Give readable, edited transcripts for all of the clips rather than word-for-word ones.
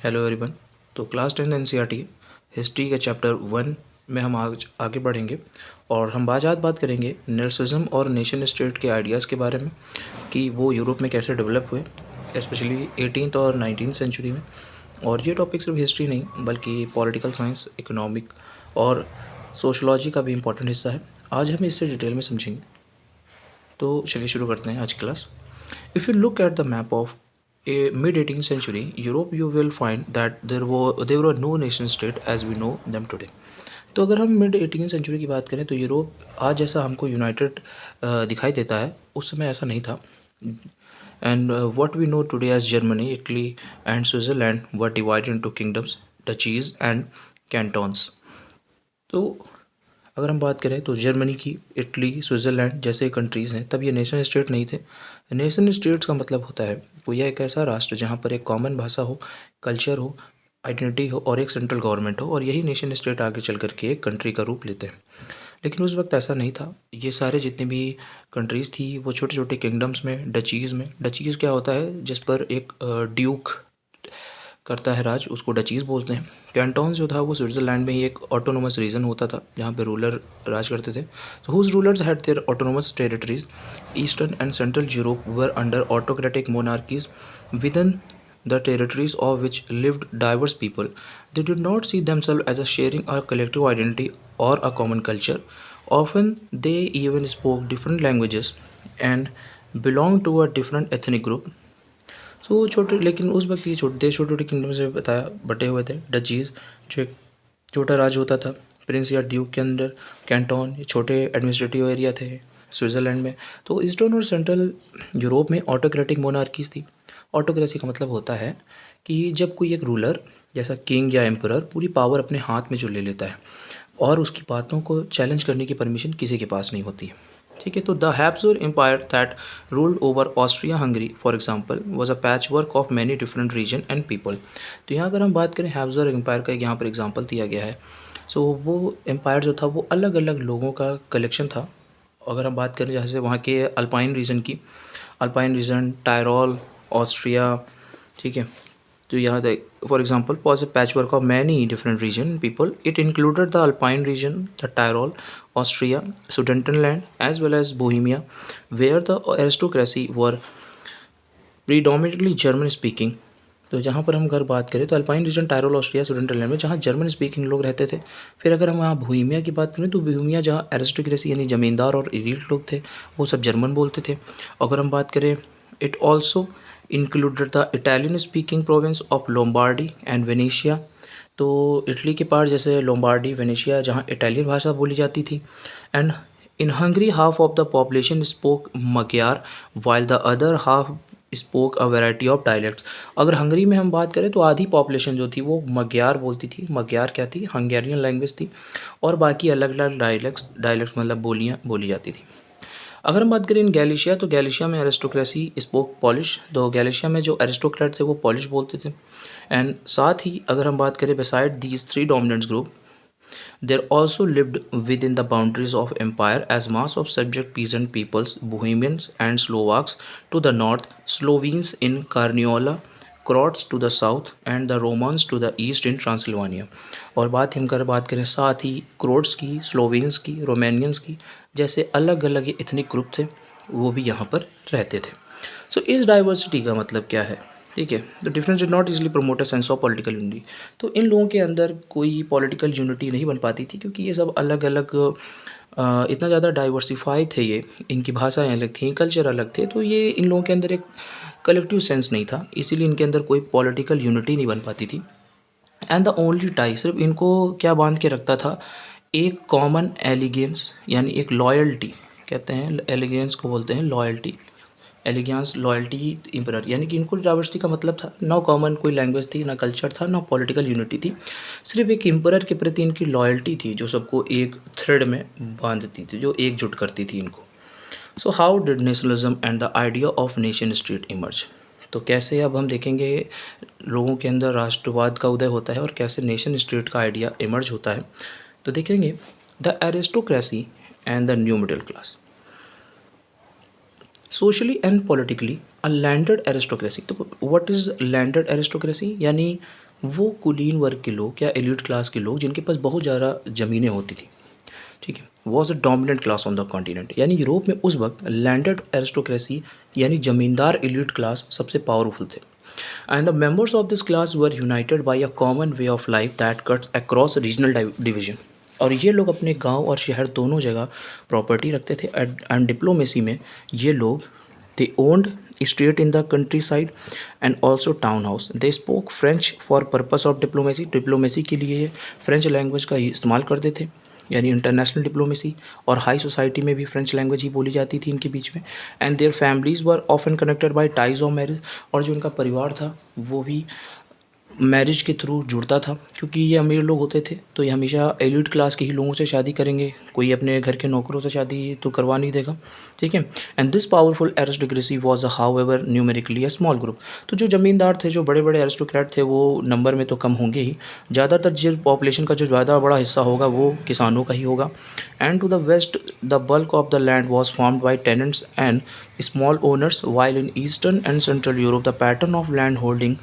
Hello everyone. तो class 10 NCERT history के chapter 1 में हम आज आगे बढ़ेंगे और हम बात करेंगे नेशनलिज्म और नेशन स्टेट के आइडियाज़ के बारे में कि वो यूरोप में कैसे डेवलप हुए, स्पेशली 18th और 19th सेंचुरी में। और ये टॉपिक सिर्फ हिस्ट्री नहीं बल्कि पॉलिटिकल साइंस, इकोनॉमिक और सोशलॉजी का भी इम्पोर्टेंट हिस्सा है। आज हम इसे डिटेल में समझेंगे। तो चलिए शुरू करते हैं आज की class. If you look at the map of a mid-18th century Europe, you will find that there were no nation state as we know them today. तो अगर हम मिड 18th सेंचुरी की बात करें तो यूरोप आज जैसा हमको यूनाइटेड दिखाई देता है, उस समय ऐसा नहीं था। And what we know today as Germany, Italy and Switzerland were divided into kingdoms, duchies and cantons. तो अगर हम बात करें तो जर्मनी की, इटली, स्विट्ज़रलैंड जैसे कंट्रीज़ हैं, तब ये नेशन स्टेट नहीं थे। नेशन स्टेट्स का मतलब होता है वो यह एक ऐसा राष्ट्र जहाँ पर एक कॉमन भाषा हो, कल्चर हो, आइडेंटिटी हो और एक सेंट्रल गवर्नमेंट हो, और यही नेशन स्टेट आगे चल करके एक कंट्री का रूप लेते हैं। लेकिन उस वक्त ऐसा नहीं था। ये सारे जितनी भी कंट्रीज़ थी वो छोटे छोटे किंगडम्स में, डचीज़ क्या होता है जिस पर एक ड्यूक करता है राज, उसको डचीज़ बोलते हैं। कैंटोन्स जो था वो स्विट्ज़रलैंड में ही एक ऑटोनोमस रीजन होता था जहाँ पे रूलर राज करते थे। तो whose rulers had their autonomous territories. Eastern and central Europe were under autocratic monarchies within the territories of which lived diverse people. They did not see themselves as a sharing a collective identity or a common culture. Often they even spoke different languages and belonged to a different ethnic group. सो छोटे, लेकिन उस वक्त ये छोटे छोटे kingdom से बताया बटे हुए थे। डचीज़ जो एक छोटा राज होता था, प्रिंस या ड्यूक के अंडर। कैंटोन ये छोटे एडमिनिस्ट्रेटिव एरिया थे स्विट्ज़रलैंड में। तो ईस्टर्न और सेंट्रल यूरोप में ऑटोक्रेटिक मोनार्कीज थी। ऑटोक्रेसी का मतलब होता है कि जब कोई एक रूलर जैसा किंग या एम्परर पूरी पावर अपने हाथ में जो ले लेता है और उसकी बातों को चैलेंज करने की परमिशन किसी के पास नहीं होती है। ठीक है, तो the Habsburg empire that ruled over Austria Hungary for example was a patchwork of many different region and people. तो यहाँ अगर हम बात करें हैब्सबर्ग एम्पायर का, यहाँ पर एग्जांपल दिया गया है। सो वो एम्पायर जो था वो अलग अलग लोगों का कलेक्शन था। अगर हम बात करें जैसे वहाँ के अल्पाइन रीजन की, अल्पाइन रीजन, टायरोल, ऑस्ट्रिया, ठीक है। तो यहाँ for example was a patchwork of many different region people. It included the Alpine region, the Tyrol, Austria, Sudetenland, as well as Bohemia, where the aristocracy were predominantly German speaking. तो जहाँ पर हम अगर बात करें तो अल्पाइन रीजन, टायरोल, ऑस्ट्रिया, सुडेंटलैंड में जहाँ जर्मन स्पीकिंग लोग रहते थे। फिर अगर हम वहाँ बोहेमिया की बात करें तो बोहेमिया जहाँ एरिस्टोक्रेसी यानी ज़मींदार और एलीट लोग थे, वो सब जर्मन बोलते थे। अगर हम बात करें, it also included the Italian speaking province of Lombardy and Venetia. तो इटली के पार्ट जैसे लोम्बार्डी, वेनेशिया जहाँ इटालियन भाषा बोली जाती थी। And in Hungary half of the population spoke Magyar while the other half spoke a variety of dialects. अगर Hungary में हम बात करें तो आधी पॉपुलेशन जो थी वो मग्यार बोलती थी। मग्यार क्या थी? हंगेरियन लैंग्वेज थी। और बाकी अलग अलग डायलेक्ट्स मतलब बोलियाँ बोली जाती थी। अगर हम बात करें इन गैलिशिया, तो गैलिशिया में एरिस्टोक्रेसी स्पोक पॉलिश। तो गैलिशिया में जो एरिस्टोक्रेट थे वो पॉलिश बोलते थे। एंड साथ ही अगर हम बात करें beside these three dominants group, there also lived within the boundaries of empire as mass of subject peasant peoples, Bohemians and Slovaks to the north, Slovenes in Carniola, Croats to the south and the Romans to the east in Transylvania. और बात करें साथ ही क्रोट्स की, स्लोवेन्स की, Romanians की जैसे अलग अलग इथनिक ग्रुप थे, वो भी यहाँ पर रहते थे। सो इस डाइवर्सिटी का मतलब क्या है? ठीक है, the difference did not easily promote a sense of political unity. तो इन लोगों के अंदर कोई पॉलिटिकल यूनिटी नहीं बन पाती थी क्योंकि ये सब अलग अलग इतना ज़्यादा डाइवर्सिफाई थे, ये इनकी भाषाएं अलग थी, कल्चर अलग थे, तो ये इन लोगों के अंदर एक कलेक्टिव सेंस नहीं था, इसीलिए इनके अंदर कोई पॉलिटिकल यूनिटी नहीं बन पाती थी। एंड द ओनली टाई, सिर्फ इनको क्या बांध के रखता था? एक कॉमन एलिगेंस यानी एक लॉयल्टी, कहते हैं एलिगेंस को बोलते हैं लॉयल्टी, एलिगेंस, लॉयल्टी, इम्परर, यानी कि इनको डाइवर्सिटी का मतलब था ना कॉमन कोई लैंग्वेज थी, ना कल्चर था, ना पॉलिटिकल यूनिटी थी, सिर्फ एक इम्परर के प्रति इनकी लॉयल्टी थी जो सबको एक थ्रेड में बांधती थी, जो एकजुट करती थी इनको। So how did nationalism and the idea of nation state emerge. तो कैसे अब हम देखेंगे लोगों के अंदर राष्ट्रवाद का उदय होता है और कैसे नेशन स्टेट का आइडिया इमर्ज होता है। तो देखेंगे the aristocracy and the new middle class. Socially and politically a landed aristocracy. तो व्हाट इज़ लैंडेड एरिस्टोक्रेसी? यानी वो कुलीन वर्ग के लोग या एलीट क्लास के लोग जिनके पास बहुत ज़्यादा ज़मीनें होती थी, ठीक है, was a dominant class on the continent. यानी यूरोप में उस वक्त लैंडेड एरिस्टोक्रेसी यानी जमींदार एलीट क्लास सबसे पावरफुल थे। And the members of this class were united by a common way of life that cuts across regional division. और ये लोग अपने गांव और शहर दोनों जगह प्रॉपर्टी रखते थे। एंड डिप्लोमेसी में ये लोग they owned state in the countryside and also town house. They spoke French for purpose of diplomacy. Diplomacy के लिए ये फ्रेंच लैंग्वेज का इस्तेमाल करते थे, यानी इंटरनेशनल डिप्लोमेसी। और हाई सोसाइटी में भी फ्रेंच लैंग्वेज ही बोली जाती थी इनके बीच में। And their families were often connected by ties of marriage. और जो उनका परिवार था वो भी मैरिज के थ्रू जुड़ता था, क्योंकि ये अमीर लोग होते थे तो ये हमेशा एलीट क्लास के ही लोगों से शादी करेंगे, कोई अपने घर के नौकरों से शादी तो करवा नहीं देगा, ठीक है। And this powerful aristocracy was how ever numerically a small group. तो जो ज़मींदार थे, जो बड़े बड़े एरिस्टोक्रेट थे, वो नंबर में तो कम होंगे ही, ज़्यादातर जो पॉपुलेशन का जो ज़्यादा बड़ा हिस्सा होगा वो किसानों का ही होगा। And to the west the bulk of the land was farmed by tenants and small owners, while in Eastern and Central Europe the pattern of land holding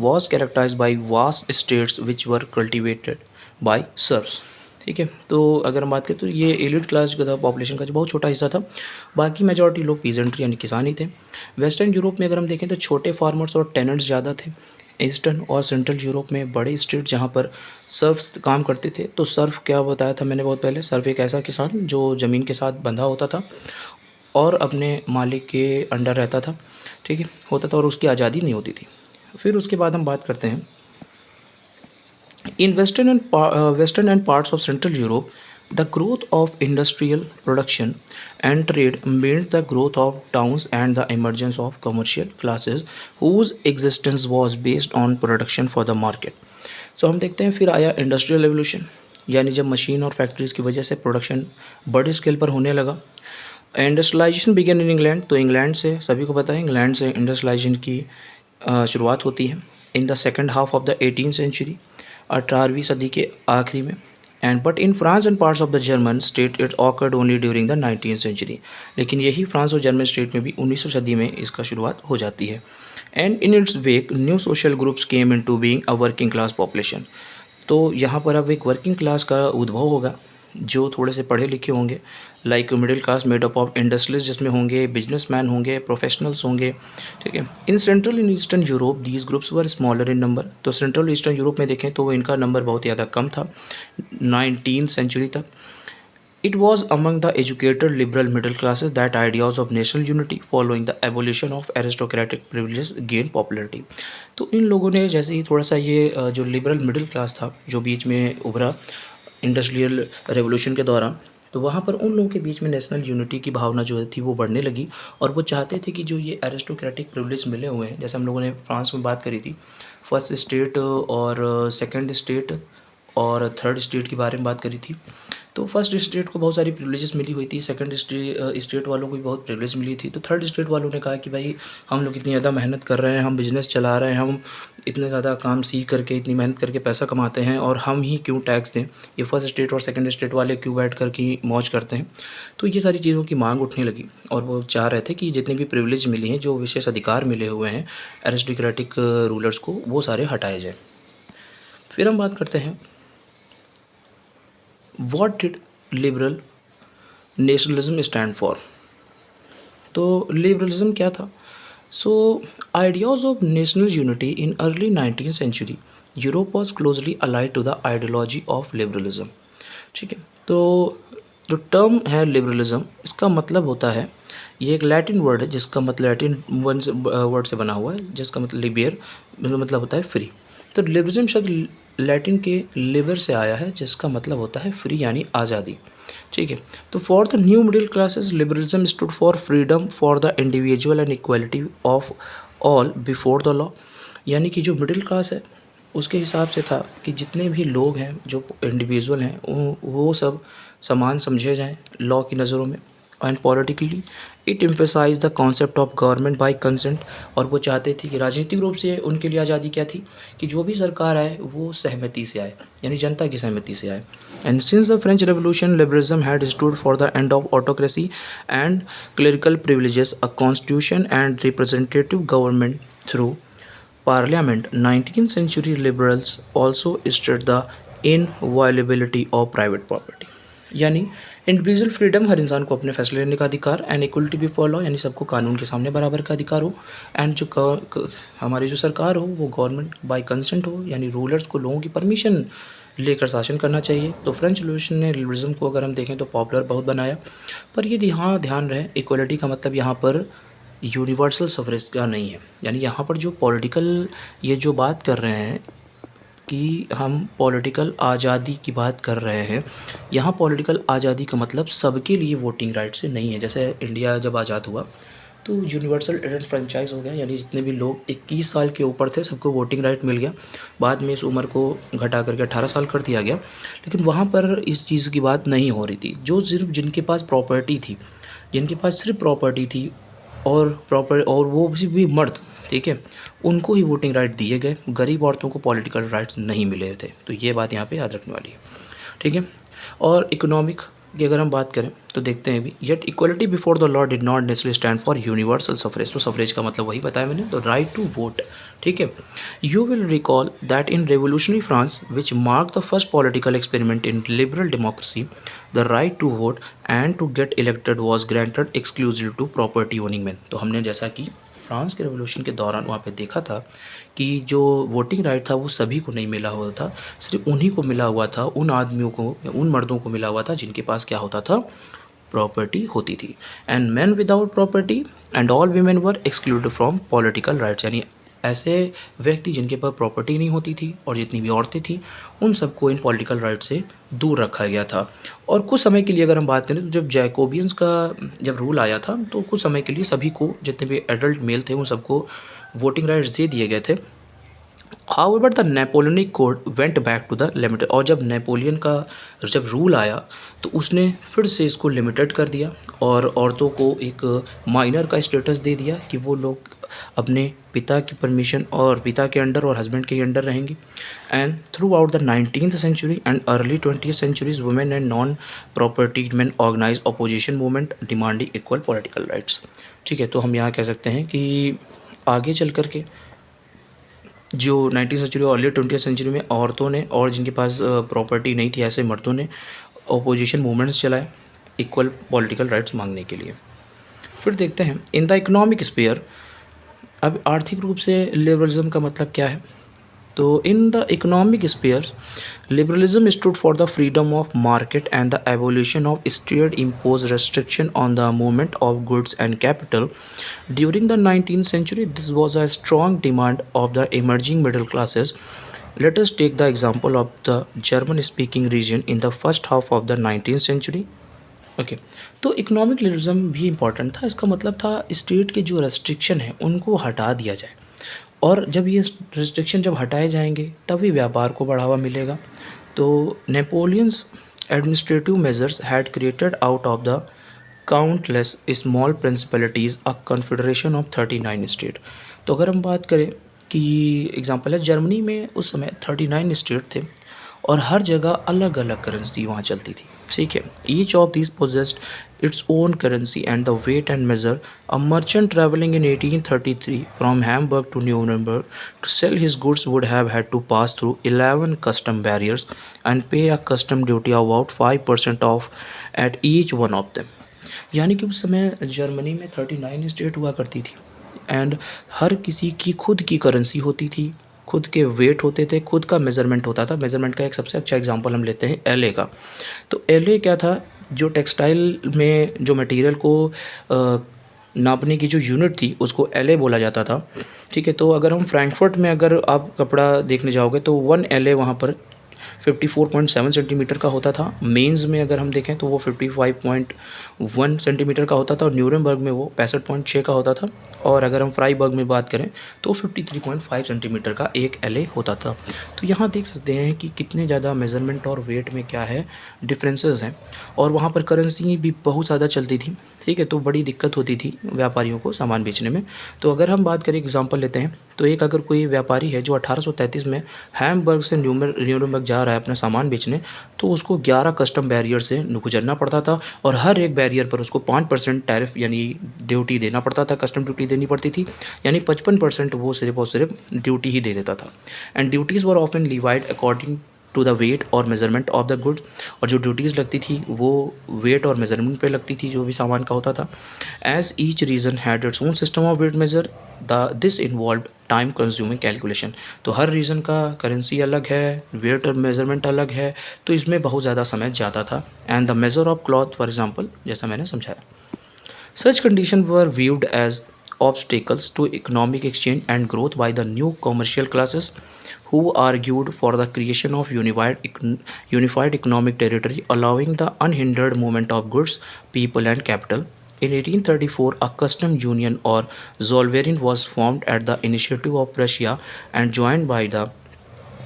was characterized by vast estates which were cultivated by serfs। ठीक है, तो अगर हम बात करें तो ये elite class जो था पॉपुलेशन का जो बहुत छोटा हिस्सा था, बाकी मेजॉरिटी लोग पीजेंट्री यानी किसान ही थे। वेस्टर्न यूरोप में अगर हम देखें तो छोटे फार्मर्स और टेनेंट्स ज़्यादा थे। ईस्टर्न और सेंट्रल यूरोप में बड़े स्टेट जहाँ पर सर्फ्स काम करते थे। तो सर्फ क्या बताया था मैंने बहुत पहले, सर्फ एक ऐसा किसान जो ज़मीन के साथ बंधा होता था और अपने मालिक के अंडर रहता था, ठीक है, होता था, और उसकी आज़ादी नहीं होती थी। फिर उसके बाद हम बात करते हैं in western and parts of central Europe the growth of industrial production and trade meant the growth of towns and the emergence of commercial classes whose existence was based on production for the market। सो हम देखते हैं फिर आया industrial revolution, यानी जब machine और factories की वजह से प्रोडक्शन बड़े स्केल पर होने लगा। इंडस्ट्रियलाइजेशन बिगन इन इंग्लैंड, तो इंग्लैंड से सभी को पता है इंग्लैंड से इंडस्ट्रियलाइजेशन की शुरुआत होती है in the second half of the 18th century, 18वीं सदी के आखिरी में। And but in France and parts of the German state it occurred only during the 19th century. लेकिन यही फ्रांस और जर्मन स्टेट में भी 19वीं सदी में इसका शुरुआत हो जाती है। And in its wake new social groups came in to being a working class population. तो यहाँ पर अब एक वर्किंग क्लास का उद्भव होगा जो थोड़े से पढ़े लिखे होंगे, like middle class made up of industrialist, जिसमें होंगे बिजनेसमैन होंगे, प्रोफेशनल्स होंगे, ठीक है। In central in eastern Europe these groups were smaller in number. तो सेंट्रल ईस्टर्न यूरोप में देखें तो इनका नंबर बहुत ज़्यादा कम था 19th सेंचुरी तक। It was among the educated liberal middle classes that ideas of national unity following the abolition of aristocratic privileges gain popularity. तो इन लोगों ने जैसे ही थोड़ा सा ये जो लिबरल मिडिल क्लास था जो बीच में उभरा इंडस्ट्रियल रेवोल्यूशन के दौरान, तो वहाँ पर उन लोगों के बीच में नेशनल यूनिटी की भावना जो थी वो बढ़ने लगी। और वो चाहते थे कि जो ये एरिस्टोक्रेटिक प्रिविलेज मिले हुए हैं, जैसे हम लोगों ने फ्रांस में बात करी थी, फर्स्ट स्टेट और सेकंड स्टेट और थर्ड स्टेट के बारे में बात करी थी। तो फर्स्ट स्टेट को बहुत सारी प्रिविलेजेस मिली हुई थी, सेकंड स्टेट वालों को भी बहुत प्रिविलेज मिली थी। तो थर्ड स्टेट वालों ने कहा कि भाई हम लोग इतनी ज़्यादा मेहनत कर रहे हैं, हम बिज़नेस चला रहे हैं, हम इतने ज़्यादा काम सीख करके इतनी मेहनत करके पैसा कमाते हैं और हम ही क्यों टैक्स दें, ये फर्स्ट स्टेट और सेकंड स्टेट वाले क्यों बैठ कर के मौज करते हैं। तो ये सारी चीज़ों की मांग उठने लगी और वो चाह रहे थे कि जितनी भी प्रिविलेज मिली हैं, जो विशेष अधिकार मिले हुए हैं एरिस्टोक्रेटिक रूलर्स को, वो सारे हटाए जाए। फिर हम बात करते हैं what did liberal nationalism stand for. तो लिबरलिज्म क्या था? So ideas of national unity in early 19th century Europe was closely allied to the ideology of liberalism, ठीक है। तो जो टर्म है लिबरलिज्म, इसका मतलब होता है, ये एक लैटिन वर्ड है जिसका मतलब लैटिन वर्ड से बना हुआ है जिसका मतलब लिबियर मतलब होता है फ्री। तो लिबरलिज्म शब्द लैटिन के लिबर से आया है जिसका मतलब होता है फ्री यानी आज़ादी, ठीक है। तो for the new middle classes liberalism stood for freedom for the individual and equality of all before the law. यानी कि जो मिडिल क्लास है उसके हिसाब से था कि जितने भी लोग हैं जो इंडिविजुअल हैं वो सब समान समझे जाएं लॉ की नज़रों में। And politically it emphasise the concept of government by consent. और वो चाहते थे कि राजनीतिक रूप से उनके लिए आज़ादी क्या थी कि जो भी सरकार आए वो सहमति से आए, यानी जनता की सहमति से आए। And since the French revolution liberalism had stood for the end of autocracy and clerical privileges, a constitution and representative government through parliament 19th century liberals also state the inviolability of private property, यानी individual freedom, हर इंसान को अपने फैसले लेने का अधिकार, and equality before law, यानी सबको कानून के सामने बराबर का अधिकार हो, एंड जो हमारी जो सरकार हो वो गवर्नमेंट बाय कंसेंट हो, यानी रूलर्स को लोगों की परमिशन लेकर शासन करना चाहिए। तो फ्रेंच रिवॉल्यूशन ने लिबरलिज्म को अगर हम देखें तो पॉपुलर बहुत बनाया, पर ये यहाँ ध्यान रहे इक्वलिटी का मतलब यहाँ पर यूनिवर्सल सफरेज का नहीं है, यानी यहाँ पर जो पॉलिटिकल ये जो बात कर रहे हैं कि हम पॉलिटिकल आज़ादी की बात कर रहे हैं, यहाँ पॉलिटिकल आज़ादी का मतलब सबके लिए वोटिंग राइट से नहीं है। जैसे इंडिया जब आज़ाद हुआ तो यूनिवर्सल फ्रेंचाइज हो गया, यानी जितने भी लोग 21 साल के ऊपर थे सबको वोटिंग राइट मिल गया। बाद में इस उम्र को घटा करके 18 साल कर दिया गया, लेकिन वहाँ पर इस चीज़ की बात नहीं हो रही थी। जो सिर्फ जिनके पास प्रॉपर्टी थी, जिनके पास सिर्फ प्रॉपर्टी थी और वो भी मर्द, ठीक है, उनको ही वोटिंग राइट दिए गए, गरीब औरतों को पॉलिटिकल राइट्स नहीं मिले थे। तो ये बात यहाँ पे याद रखने वाली है, ठीक है। और इकोनॉमिक की अगर हम बात करें तो देखते हैं भी, yet equality before the law did not necessarily stand for universal suffrage. तो सफरेज का मतलब वही बताया मैंने, तो राइट टू वोट, ठीक है। You will recall that in revolutionary France which mark the first political experiment in liberal democracy, the right to vote and to get elected was granted exclusive to property owning man. तो हमने जैसा कि France के revolution के दौरान वहाँ पे देखा था कि जो वोटिंग राइट था वो सभी को नहीं मिला हुआ था, सिर्फ उन्हीं को मिला हुआ था, उन आदमियों को, उन मर्दों को मिला हुआ था जिनके पास क्या होता था, प्रॉपर्टी होती थी। And man without property and all women were excluded from political rights, यानी ऐसे व्यक्ति जिनके पास प्रॉपर्टी नहीं होती थी और जितनी भी औरतें थी उन सबको इन पॉलिटिकल राइट से दूर रखा गया था। और कुछ समय के लिए अगर हम बात करें तो जब जैकोबियंस का जब रूल आया था तो कुछ समय के लिए सभी को, जितने भी एडल्ट मेल थे उन सबको वोटिंग राइट्स दे दिए गए थे। However the Napoleonic code went back to the limited, और जब नेपोलियन का जब रूल आया तो उसने फिर से इसको लिमिटेड कर दिया और औरतों को एक माइनर का स्टेटस दे दिया कि वो लोग अपने पिता की परमिशन और पिता के अंडर और हस्बैंड के अंडर रहेंगी। And throughout the 19th century and early 20th centuries women and non property man organise opposition movement demanding equal political rights, ठीक है। तो हम यहाँ कह सकते हैं कि आगे चल कर के जो 19th सेंचुरी और अर्ली 20th सेंचुरी में औरतों ने और जिनके पास प्रॉपर्टी नहीं थी ऐसे मर्दों ने अपोजिशन मूवमेंट्स चलाए इक्वल पॉलिटिकल राइट्स मांगने के लिए। फिर देखते हैं इन द इकोनॉमिक स्फीयर, अब आर्थिक रूप से लिबरलिज्म का मतलब क्या है। तो in the economic sphere liberalism stood for the freedom of market and the evolution of state impose restriction on the movement of goods and capital during the 19th century. This was a strong demand of the emerging middle classes. Let us take the example of the German speaking region in the first half of the 19th century. Okay तो economic liberalism भी important था। इसका मतलब था state के जो restriction है उनको हटा दिया जाए, और जब ये रेस्ट्रिक्शन जब हटाए जाएंगे तभी व्यापार को बढ़ावा मिलेगा। तो Napoleon's administrative measures had created out of the countless small principalities a confederation of 39 state. तो अगर हम बात करें कि एग्जांपल है, जर्मनी में उस समय 39 स्टेट थे और हर जगह अलग अलग करेंसी वहाँ चलती थी, ठीक है। Each of this possessed its own currency and the weight and measure. A merchant travelling in 1833 from Hamburg to Nuremberg to sell his goods would have had to pass through 11 custom barriers and pay a custom duty about 5% of at each one of them. यानी कि उस समय Germany में 39 state हुआ करती थी and हर किसी की खुद की करेंसी होती थी, खुद के वेट होते थे, खुद का मेज़रमेंट होता था। मेज़रमेंट का एक सबसे अच्छा एग्जांपल हम लेते हैं एलए का। तो एलए क्या था, जो टेक्सटाइल में जो मटेरियल को नापने की जो यूनिट थी उसको एलए बोला जाता था, ठीक है। तो अगर हम फ्रैंकफर्ट में अगर आप कपड़ा देखने जाओगे तो 1 एलए वहाँ पर 54.7 सेंटीमीटर का होता था। मेंस में अगर हम देखें तो वो 55.1 सेंटीमीटर का होता था और न्यूरेमबर्ग में वो 65.6 का होता था। और अगर हम फ्राइबर्ग में बात करें तो 53.5 सेंटीमीटर का एक एलए होता था। तो यहाँ देख सकते हैं कि कितने ज़्यादा मेज़रमेंट और वेट में क्या है डिफरेंसेस हैं। और वहाँ पर करेंसी भी बहुत ज़्यादा चलती थी, ठीक है। तो बड़ी दिक्कत होती थी व्यापारियों को सामान बेचने में। तो अगर हम बात करें एग्जांपल लेते हैं तो एक अगर कोई व्यापारी है जो 1833 में हैम्बर्ग से न्यूरेमबर्ग जा रहा है अपना सामान बेचने, तो उसको 11 कस्टम बैरियर से गुजरना पड़ता था और हर एक बैरियर पर उसको 5% टैरिफ यानी ड्यूटी देना पड़ता था, कस्टम ड्यूटी देनी पड़ती थी, यानी 55% वो सिर्फ और सिर्फ ड्यूटी ही दे देता था। And duties were often levied according to the weight और मेजरमेंट ऑफ द गुड, और जो ड्यूटीज़ लगती थी वो वेट और मेजरमेंट पे लगती थी जो भी सामान का होता था। As each region had its own system of weight measure this involve time consuming calculation. तो हर रीजन का करेंसी अलग है, वेट और मेजरमेंट अलग है, तो इसमें बहुत ज़्यादा समय जाता था। And the measure of cloth for example, जैसा मैंने समझाया, such conditions were viewed as obstacles to economic exchange and growth by the new commercial classes who argued for the creation of unified economic territory allowing the unhindered movement of goods, people and capital. In 1834, a custom union or Zollverein was formed at the initiative of Prussia and joined by the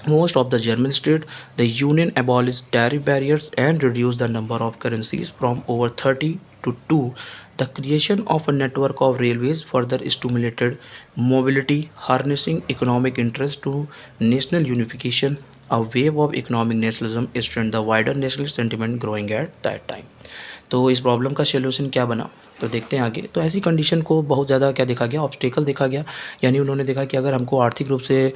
most of the German states. The union abolished tariff barriers and reduced the number of currencies from over 30 to 2. The creation of a network of railways further stimulated mobility, harnessing economic interest to national unification. A wave of economic nationalism strengthened the wider nationalist sentiment growing at that time. तो इस problem का solution क्या बना, तो देखते हैं आगे। तो ऐसी कंडीशन को बहुत ज़्यादा क्या देखा गया, ऑब्स्टेकल देखा गया, यानी उन्होंने देखा कि अगर हमको आर्थिक रूप से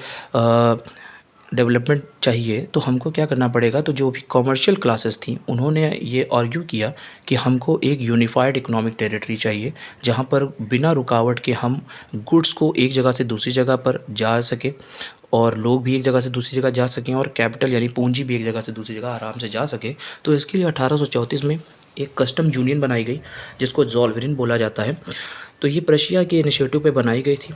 डेवलपमेंट चाहिए तो हमको क्या करना पड़ेगा। तो जो भी कॉमर्शियल क्लासेस थी उन्होंने ये आर्ग्यू किया कि हमको एक यूनिफाइड इकोनॉमिक टेरिटरी चाहिए जहाँ पर बिना रुकावट के हम गुड्स को एक जगह से दूसरी जगह पर जा सके और लोग भी एक जगह से दूसरी जगह जा सकें और कैपिटल यानी पूंजी भी एक जगह से दूसरी जगह आराम से जा सके। तो इसके लिए 1834 में एक कस्टम यूनियन बनाई गई जिसको ज़ोलवेरिन बोला जाता है। तो ये प्रशिया के इनिशिएटिव पे बनाई गई थी,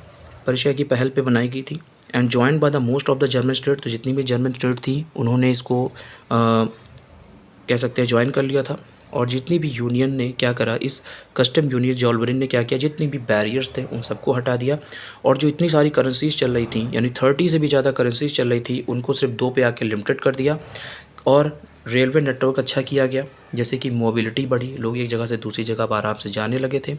प्रशिया की पहल पे बनाई गई थी। And joined by the most of the German state, तो जितनी भी जर्मन स्टेट थी उन्होंने इसको कह सकते हैं ज्वाइन कर लिया था। और जितनी भी यूनियन ने क्या करा, इस कस्टम यूनियन ज़ोलवेरिन ने क्या किया, जितनी भी बैरियर्स थे उन सबको हटा दिया और जो इतनी सारी करेंसीज चल रही थी यानी 30 से भी ज़्यादा करेंसीज चल रही थी उनको सिर्फ 2 पे आके लिमिटेड कर दिया। और रेलवे नेटवर्क अच्छा किया गया, जैसे कि मोबिलिटी बढ़ी, लोग एक जगह से दूसरी जगह पर आराम से जाने लगे थे।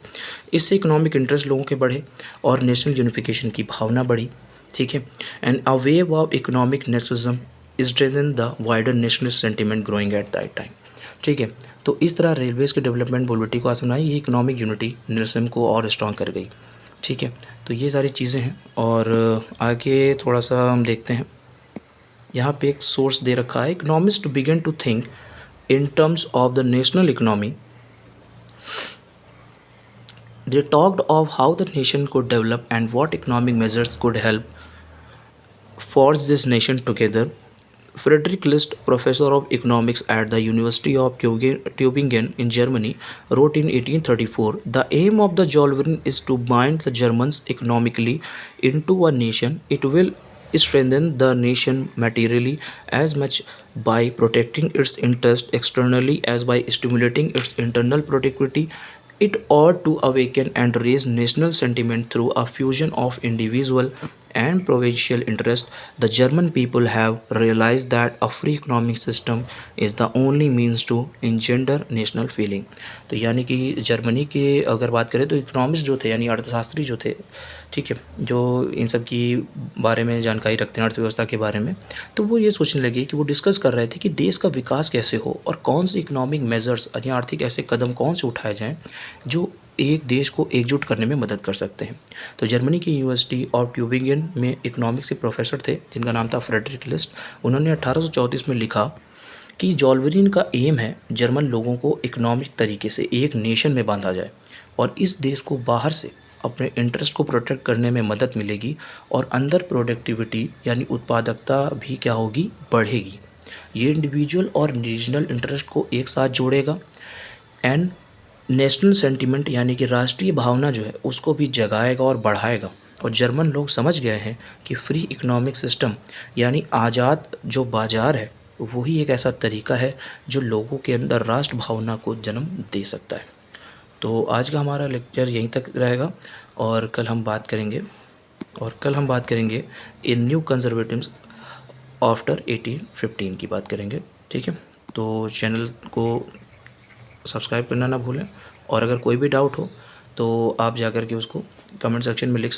इससे इकोनॉमिक इंटरेस्ट लोगों के बढ़े और नेशनल यूनिफिकेशन की भावना बढ़ी। ठीक है। And a wave of economic nationalism is driven the wider nationalist sentiment growing at that time. ठीक है। तो इस तरह रेलवेज़ के डेवलपमेंट मोबिलिटी को आसमाई, ये इकोनॉमिक यूनिटी नेशनलिज्म को और स्ट्रॉन्ग कर गई। ठीक है। तो ये सारी चीज़ें हैं और आगे थोड़ा सा हम देखते हैं। यहाँ पे एक सोर्स दे रखा है, economist begin to think in terms of the national economy. They talked of how the nation could develop and what economic measures could help forge this nation together. Friedrich List, professor of economics at the University of Tübingen in Germany, wrote in 1834, "The aim of the Zollverein is to bind the Germans economically into a nation. It will strengthen the nation materially as much by protecting its interest externally as by stimulating its internal productivity. It ought to awaken and raise national sentiment through a fusion of individual and provincial interest. The German people have realized that a free economic system is the only means to engender national feeling." तो यानी कि Germany के अगर बात करें तो economist जो थे यानी अर्थशास्त्री जो थे, ठीक है, जो इन सब की बारे में जानकारी रखते हैं अर्थव्यवस्था के बारे में, तो वो ये सोचने लगे कि वो डिस्कस कर रहे थे कि देश का विकास कैसे हो और कौन से इकोनॉमिक मेजर्स यानी आर्थिक ऐसे कदम कौन से उठाए जाएं जो एक देश को एकजुट करने में मदद कर सकते हैं। तो जर्मनी की यूनिवर्सिटी ऑफ ट्यूबिंगन में इकोनॉमिक्स के प्रोफेसर थे जिनका नाम था फ्रेडरिक लिस्ट। उन्होंने 1834 में लिखा कि ज़ोलवेरिन का एम है जर्मन लोगों को इकोनॉमिक तरीके से एक नेशन में बांधा जाए और इस देश को बाहर से अपने इंटरेस्ट को प्रोटेक्ट करने में मदद मिलेगी और अंदर प्रोडक्टिविटी यानी उत्पादकता भी क्या होगी, बढ़ेगी। ये इंडिविजुअल और रीजनल इंटरेस्ट को एक साथ जोड़ेगा एंड नेशनल सेंटिमेंट यानी कि राष्ट्रीय भावना जो है उसको भी जगाएगा और बढ़ाएगा। और जर्मन लोग समझ गए हैं कि फ्री इकोनॉमिक सिस्टम यानी आज़ाद जो बाज़ार है वही एक ऐसा तरीका है जो लोगों के अंदर राष्ट्र भावना को जन्म दे सकता है। तो आज का हमारा लेक्चर यहीं तक रहेगा और कल हम बात करेंगे इन न्यू कंजर्वेटिव्स आफ्टर 1815 की बात करेंगे। ठीक है। तो चैनल को सब्सक्राइब करना ना भूलें और अगर कोई भी डाउट हो तो आप जाकर के उसको कमेंट सेक्शन में लिख सकते हैं।